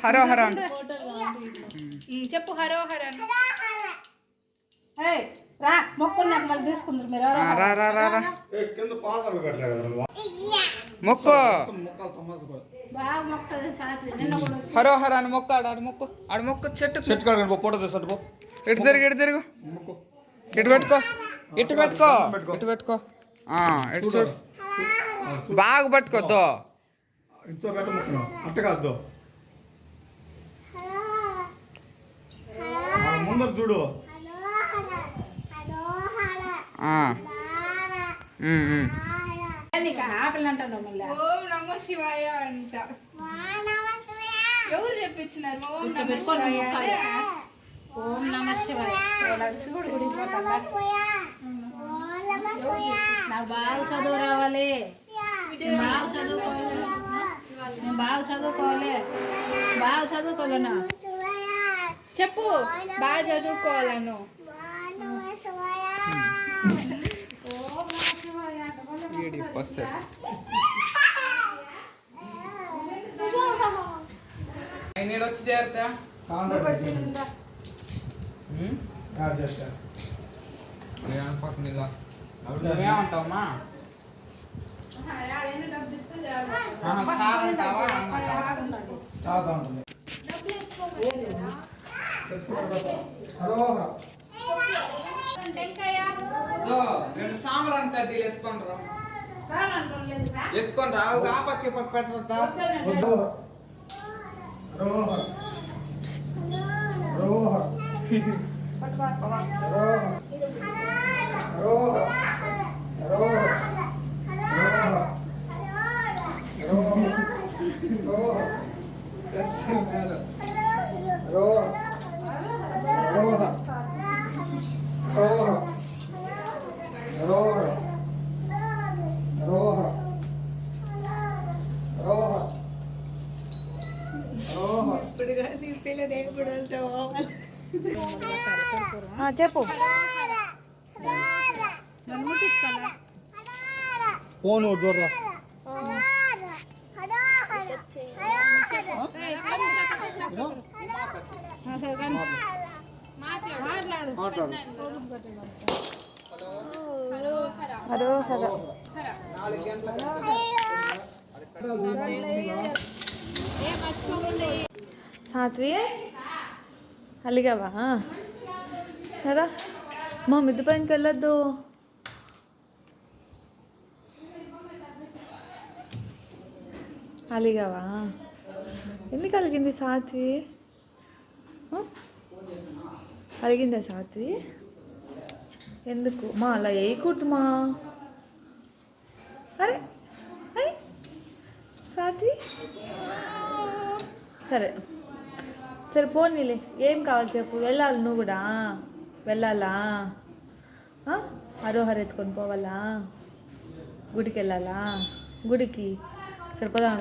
Harrow horn చెప్పు harrow horn. రా మొక్కులు నాకు మళ్ళీ తీసుకుందరు మీరు. రా రా రా రా మొక్కు హరో హరన్ మొక్కు ఆడు మొక్కు ఆడు మొక్కు చెట్టు కాడ ఫోటో తీసుకో. ఇటు తిరుగు ఇటు పెట్టుకో ఇటు పెట్టుకో ఇటు పెట్టుకో ఇటు చూడు బాగా పట్టుకోద్దు ఇంట్లో పెట్ట మొక్కను అట్ట కాదు ముందర చూడు. ఆపిల్ అంటాను మళ్ళీ. ఓం నమః శివాయ అంట. ఎవరు చెప్పించినారు ఓం నమః శివాయ? ఓం నమః శివాయ. శివుడు గుడికి పోతాడా? నాకు బాగా చదువు రావాలి, బాగా చదువుకోవాలి, నేను బాగా చదువుకోవాలి, బాగా చదువుకోవాలన్నా. చెప్పు బాగా చదువుకోవాలను. వచ్చి చేరుతా ఏమంటావమ్మా? సాంబ్రాన్ కడ్డీలు ఎత్తుకొని రా ఆ పక్క పక్క పెట్టద్దా? చెప్పు ఫోన్ చూడరా. సాత్వి అలిగావా? కదా మా మిద్ది పైనకి వెళ్ళొద్దు. అలిగావా? ఎందుకు అలిగింది సాత్వి? అలిగిందా సాత్వి? ఎందుకు మా అలా వేయకూడదు మా. అరే అయ్ సాత్వి సరే సరే పోనీలే. ఏం కావాలి చెప్పు. వెళ్ళాలి నువ్వు కూడా వెళ్ళాలా? హరోహర ఎత్తుకొని పోవాలా? గుడికి వెళ్ళాలా? గుడికి సరిపోదా?